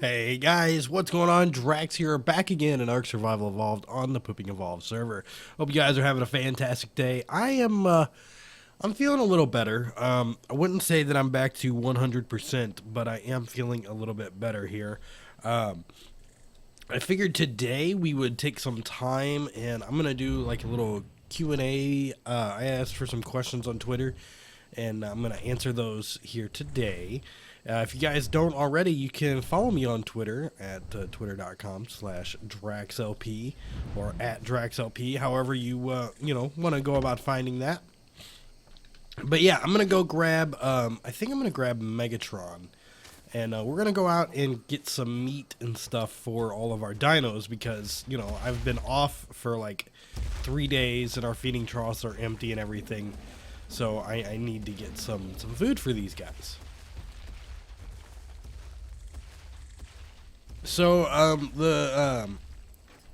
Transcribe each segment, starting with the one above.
Hey guys, what's going on? Drax here, back again in Ark Survival Evolved on the Pooping Evolved server. Hope you guys are having a fantastic day. I'm feeling a little better. I wouldn't say that I'm back to 100%, but I am feeling a little bit better here. I figured today we would take some time, and I'm gonna do like a little Q&A. I asked for some questions on Twitter, and I'm gonna answer those here today. If you guys don't already, you can follow me on Twitter at twitter.com/DraaxLP or at DraaxLP, however you want to go about finding that. But yeah, I'm gonna go grab. I think I'm gonna grab Megatron, and we're gonna go out and get some meat and stuff for all of our dinos because I've been off for like 3 days and our feeding troughs are empty and everything. So I need to get some food for these guys. So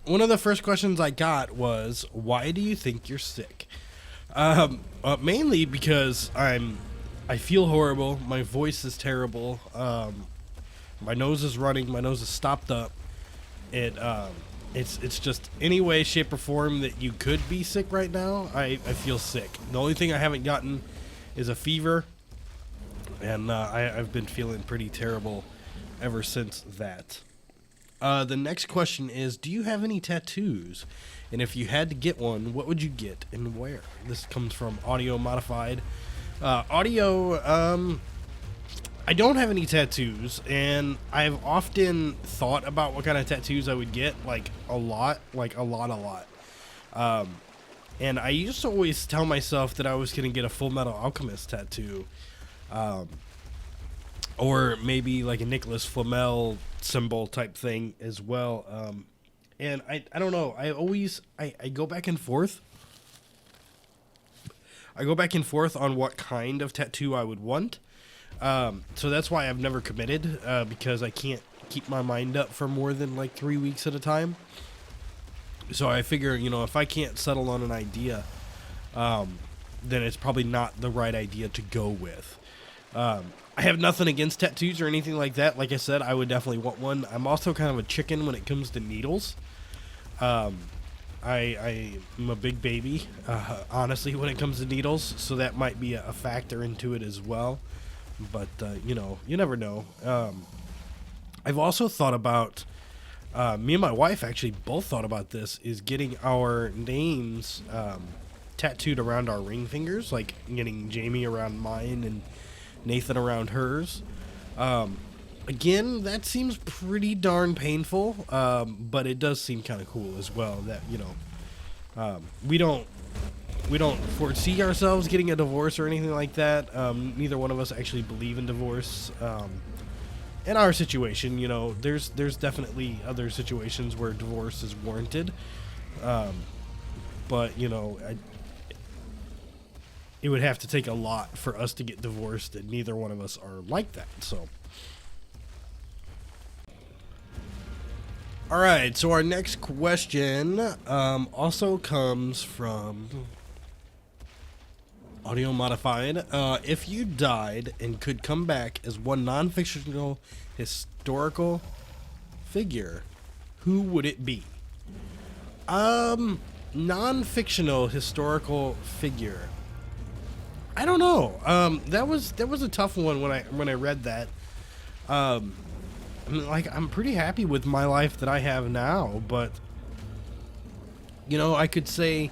one of the first questions I got was, why do you think you're sick? Mainly because I feel horrible. My voice is terrible. My nose is running. My nose is stopped up. It's just any way, shape, or form that you could be sick right now. I feel sick. The only thing I haven't gotten is a fever, and I've been feeling pretty terrible ever since that. The next question is, do you have any tattoos? And if you had to get one, what would you get and where? This comes from Audio Modified. I don't have any tattoos, and I've often thought about what kind of tattoos I would get, like a lot. And I used to always tell myself that I was going to get a Full Metal Alchemist tattoo. Or maybe like a Nicholas Flamel symbol type thing as well. And I don't know. I go back and forth. I go back and forth on what kind of tattoo I would want. So that's why I've never committed, because I can't keep my mind up for more than like 3 weeks at a time. So I figure, if I can't settle on an idea, then it's probably not the right idea to go with. I have nothing against tattoos or anything like that. Like I said, I would definitely want one. I'm also kind of a chicken when it comes to needles. I'm a big baby, honestly, when it comes to needles, so that might be a factor into it as well. But, you never know. I've also thought about, me and my wife actually both thought about this, is getting our names tattooed around our ring fingers, like getting Jamie around mine and Nathan around hers. Again, that seems pretty darn painful, but it does seem kind of cool as well that, we don't foresee ourselves getting a divorce or anything like that. Neither one of us actually believe in divorce. In our situation, there's definitely other situations where divorce is warranted. But, it would have to take a lot for us to get divorced, and neither one of us are like that, so. Alright, so our next question also comes from Audio Modified. If you died and could come back as one non-fictional historical figure, who would it be? Non-fictional historical figure. I don't know. That was a tough one when I read that. I'm pretty happy with my life that I have now, but I could say,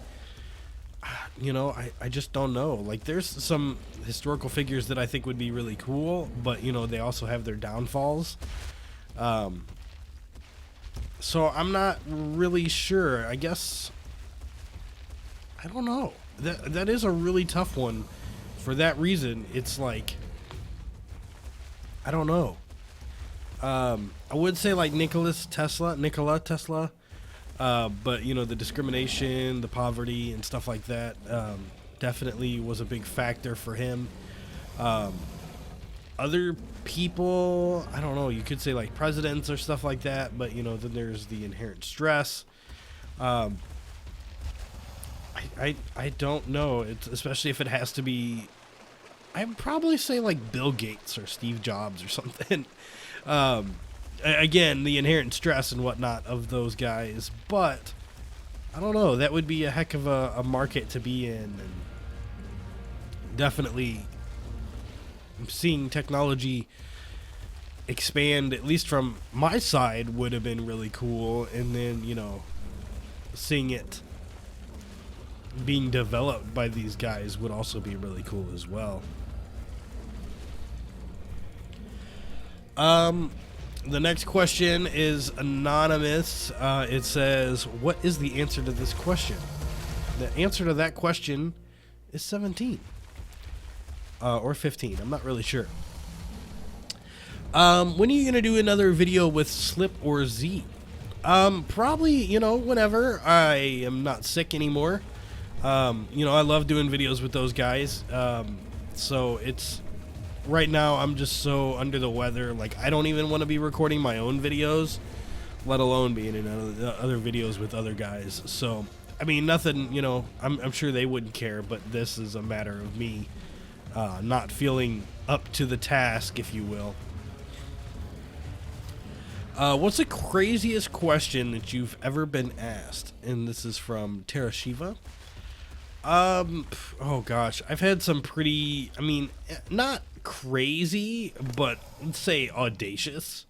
I just don't know. Like, there's some historical figures that I think would be really cool, but they also have their downfalls. So I'm not really sure. I guess I don't know. That is a really tough one. For that reason, it's like, I don't know. I would say like Nikola Tesla, but the discrimination, the poverty, and stuff like that definitely was a big factor for him. Other people, I don't know. You could say like presidents or stuff like that, but then there's the inherent stress. I don't know. It's especially if it has to be. I'd probably say like Bill Gates or Steve Jobs or something. again, the inherent stress and whatnot of those guys, but I don't know, that would be a heck of a market to be in, and definitely seeing technology expand, at least from my side, would have been really cool. And then, you know, seeing it being developed by these guys would also be really cool as well. The next question is anonymous. It says, what is the answer to this question? The answer to that question is 17. Or 15. I'm not really sure. When are you going to do another video with Slip or Z? Probably, you know, whenever I am not sick anymore. You know, I love doing videos with those guys. So it's, right now I'm just so under the weather. Like, I don't even want to be recording my own videos, let alone being in other videos with other guys. So, I mean, nothing, you know, I'm sure they wouldn't care, but this is a matter of me not feeling up to the task, if you will. What's the craziest question that you've ever been asked? And this is from Tara Shiva. Oh gosh, I've had some pretty, I mean, not crazy, but let's say audacious.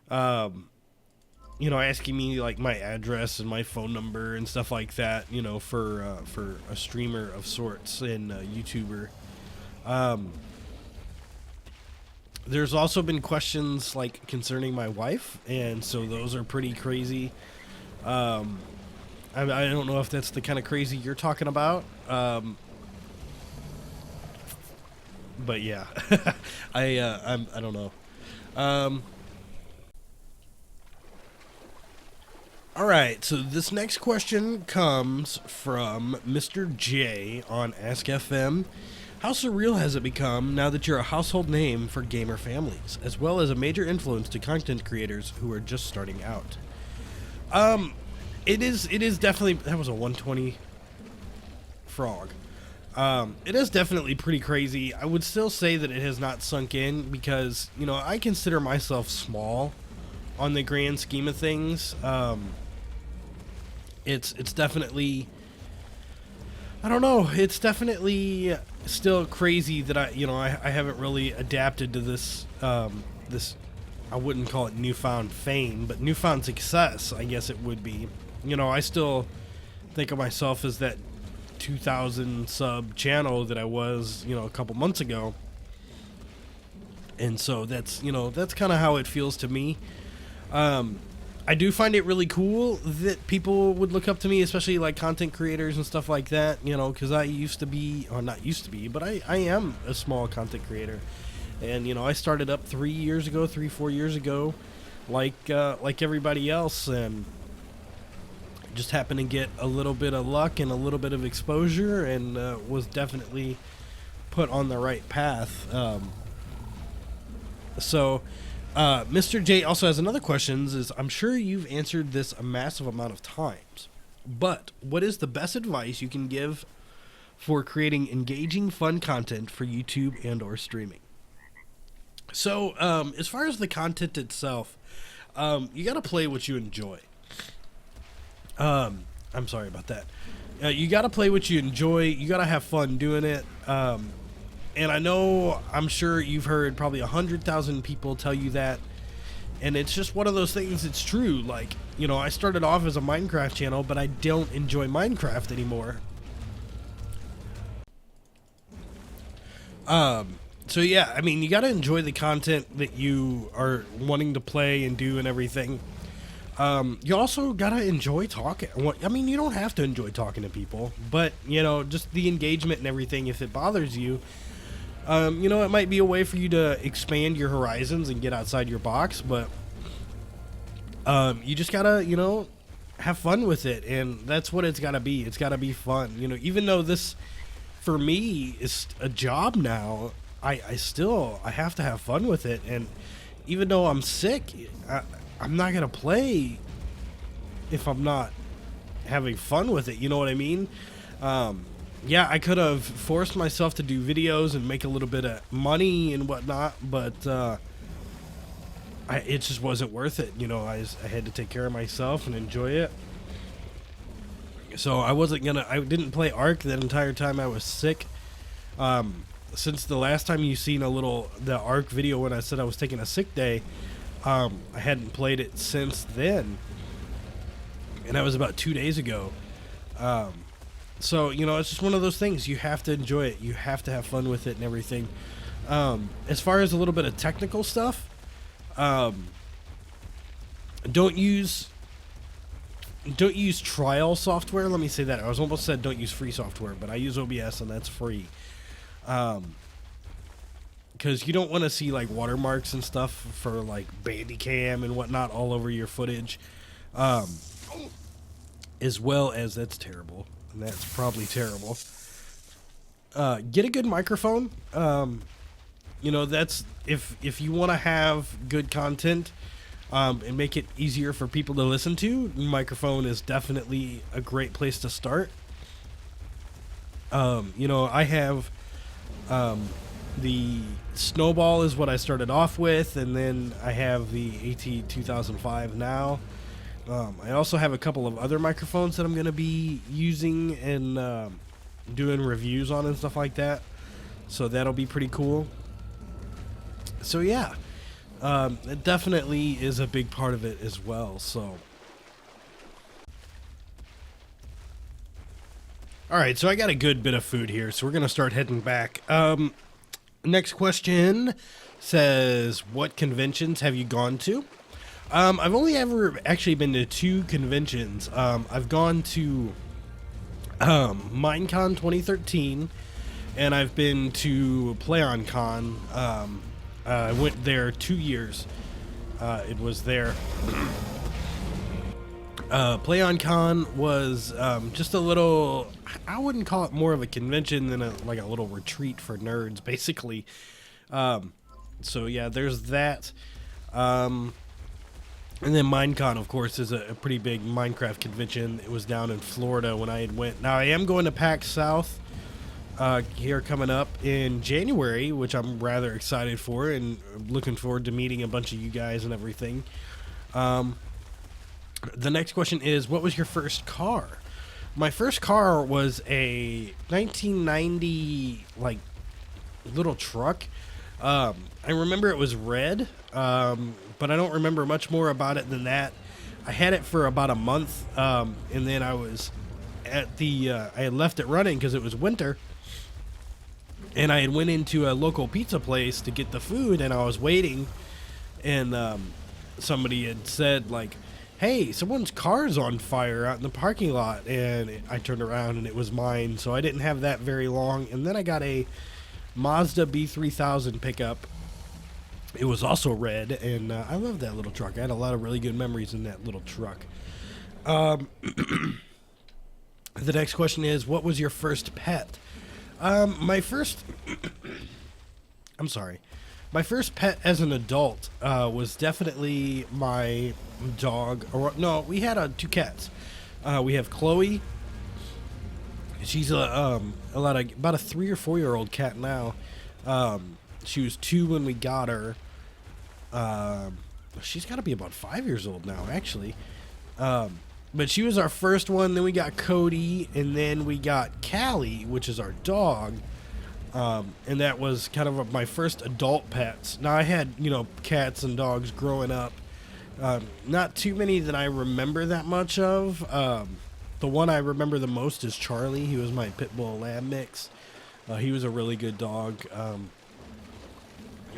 You know, asking me like my address and my phone number and stuff like that, you know, for a streamer of sorts and a YouTuber. There's also been questions like concerning my wife, and so those are pretty crazy. I don't know if that's the kind of crazy you're talking about. But yeah, I don't know. All right, so this next question comes from Mr. J on Askfm. How surreal has it become now that you're a household name for gamer families, as well as a major influence to content creators who are just starting out? It is definitely, that was a 120 frog. It is definitely pretty crazy. I would still say that it has not sunk in because, you know, I consider myself small on the grand scheme of things. It's definitely, I don't know, it's definitely still crazy that I haven't really adapted to this, this, I wouldn't call it newfound fame, but newfound success, I guess it would be. You know, I still think of myself as that 2,000 sub channel that I was, you know, a couple months ago. And so that's, you know, that's kind of how it feels to me. I do find it really cool that people would look up to me, especially like content creators and stuff like that, you know, because I used to be, or not used to be, but I am a small content creator. And, you know, I started up 4 years ago, like everybody else, and just happened to get a little bit of luck and a little bit of exposure, and was definitely put on the right path. Mr. J also has another question. Is, I'm sure you've answered this a massive amount of times, but what is the best advice you can give for creating engaging, fun content for YouTube and or streaming? So, as far as the content itself, you got to play what you enjoy. I'm sorry about that. You got to play what you enjoy. You got to have fun doing it. And I know, I'm sure you've heard probably 100,000 people tell you that. And it's just one of those things. It's true. Like, you know, I started off as a Minecraft channel, but I don't enjoy Minecraft anymore. So yeah, I mean, you got to enjoy the content that you are wanting to play and do and everything. You also gotta enjoy talking. I mean, you don't have to enjoy talking to people, but, you know, just the engagement and everything, if it bothers you, you know, it might be a way for you to expand your horizons and get outside your box, but, you just gotta, you know, have fun with it, and that's what it's gotta be. It's gotta be fun. You know, even though this, for me, is a job now, I have to have fun with it, and even though I'm sick, I'm not going to play if I'm not having fun with it. You know what I mean? Yeah, I could have forced myself to do videos and make a little bit of money and whatnot, but it just wasn't worth it. You know, I had to take care of myself and enjoy it. So I didn't play Ark that entire time I was sick. Since the last time you seen the Ark video when I said I was taking a sick day, I hadn't played it since then. And that was about 2 days ago. So, you know, it's just one of those things. You have to enjoy it. You have to have fun with it and everything. As far as a little bit of technical stuff, don't use trial software. Let me say that. I was almost said don't use free software, but I use OBS and that's free. Because you don't want to see like watermarks and stuff for like Bandicam and whatnot all over your footage. As well as, that's terrible. And that's probably terrible. Get a good microphone. You know, that's if you want to have good content and make it easier for people to listen to, microphone is definitely a great place to start. You know, I have the Snowball is what I started off with, and then I have the AT2005 now. I also have a couple of other microphones that I'm going to be using and doing reviews on and stuff like that. So that'll be pretty cool. So yeah, it definitely is a big part of it as well. So, all right, so I got a good bit of food here, so we're going to start heading back. Next question says, what conventions have you gone to? I've only ever actually been to 2 conventions. I've gone to Minecon 2013, and I've been to PlayOnCon. I went there 2 years. It was there. PlayOnCon was just a little, I wouldn't call it more of a convention than like a little retreat for nerds, basically. So yeah, there's that. And then Minecon, of course, is a pretty big Minecraft convention. It was down in Florida when I had went. Now, I am going to PAX South here coming up in January, which I'm rather excited for, and looking forward to meeting a bunch of you guys and everything. The next question is, what was your first car? My first car was a 1990, like, little truck. I remember it was red, but I don't remember much more about it than that. I had it for about a month, and then I was at I had left it running because it was winter, and I had went into a local pizza place to get the food, and I was waiting, and somebody had said, like, hey, someone's car's on fire out in the parking lot, and I turned around, and it was mine, so I didn't have that very long, and then I got a Mazda B3000 pickup. It was also red, and I love that little truck. I had a lot of really good memories in that little truck. The next question is, what was your first pet? My first pet as an adult was definitely my dog. Or no, we had 2 cats. We have Chloe. She's about a 3 or 4 year old cat now. She was 2 when we got her. She's got to be about 5 years old now, actually. But she was our first one. Then we got Cody, and then we got Callie, which is our dog. And that was kind of my first adult pets. Now, I had, cats and dogs growing up. Not too many that I remember that much of. The one I remember the most is Charlie. He was my pit bull lamb mix. He was a really good dog.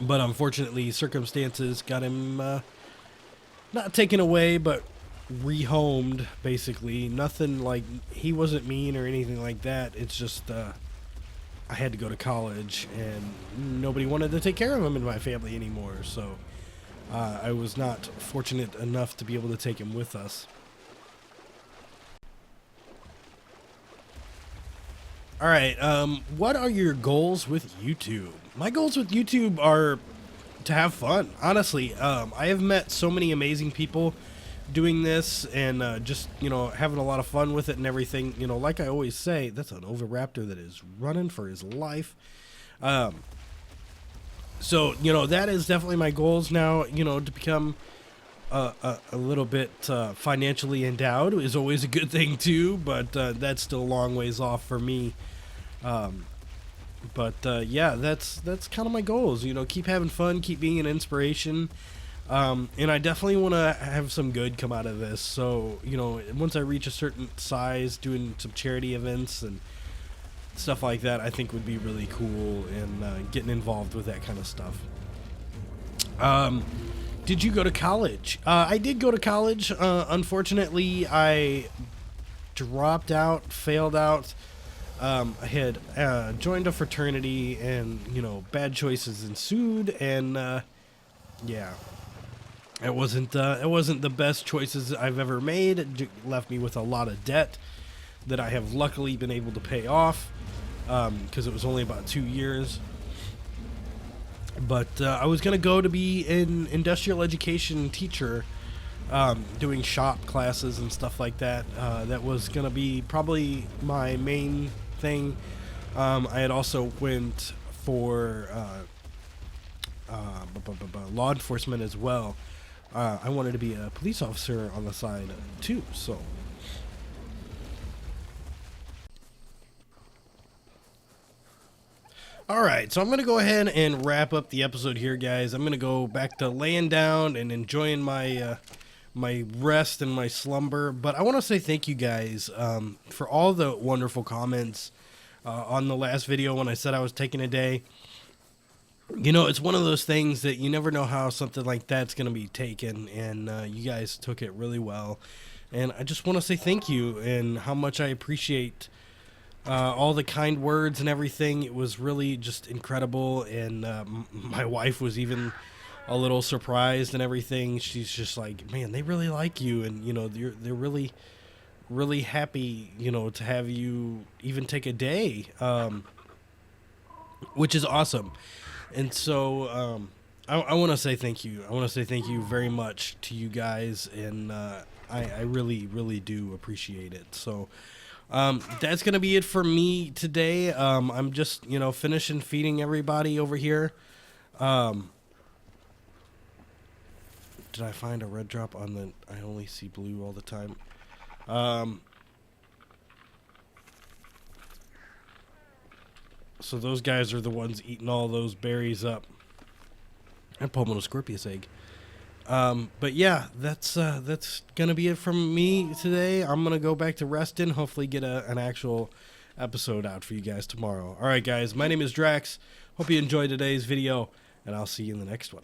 But unfortunately, circumstances got him not taken away, but rehomed, basically. Nothing like, he wasn't mean or anything like that. It's just I had to go to college, and nobody wanted to take care of him in my family anymore. So I was not fortunate enough to be able to take him with us. All right, what are your goals with YouTube? My goals with YouTube are to have fun, honestly. I have met so many amazing people doing this, and just, having a lot of fun with it and everything. Like I always say, that's an Oviraptor that is running for his life. So, you know, that is definitely my goals now, you know, to become a little bit financially endowed is always a good thing too, but that's still a long ways off for me. But yeah, that's kind of my goals. You know, keep having fun, keep being an inspiration, and I definitely want to have some good come out of this. So you know, once I reach a certain size, doing some charity events and stuff like that, I think would be really cool, and getting involved with that kind of stuff. Did you go to college? I did go to college. Unfortunately, I dropped out, failed out. I had joined a fraternity, and you know, bad choices ensued, and yeah, it wasn't the best choices I've ever made. It left me with a lot of debt that I have luckily been able to pay off, because it was only about 2 years. But I was gonna go to be an industrial education teacher, doing shop classes and stuff like that. That was gonna be probably my main thing. I had also went for law enforcement as well. I wanted to be a police officer on the side too. So. All right, so I'm going to go ahead and wrap up the episode here, guys. I'm going to go back to laying down and enjoying my my rest and my slumber. But I want to say thank you guys for all the wonderful comments on the last video when I said I was taking a day. You know, it's one of those things that you never know how something like that's going to be taken, and you guys took it really well. And I just want to say thank you and how much I appreciate all the kind words and everything. It was really just incredible, and my wife was even a little surprised and everything. She's just like, man, they really like you, and you know, they're really, really happy, you know, to have you even take a day, which is awesome. And so I want to say thank you. I want to say thank you very much to you guys, and I really, really do appreciate it. So. That's gonna be it for me today. I'm just, you know, finishing feeding everybody over here. Did I find a red drop on the... I only see blue all the time. So those guys are the ones eating all those berries up. And Pulmonoscorpius egg. But yeah, that's gonna be it from me today. I'm gonna go back to resting. Hopefully get an actual episode out for you guys tomorrow. All right, guys. My name is Draax. Hope you enjoyed today's video, and I'll see you in the next one.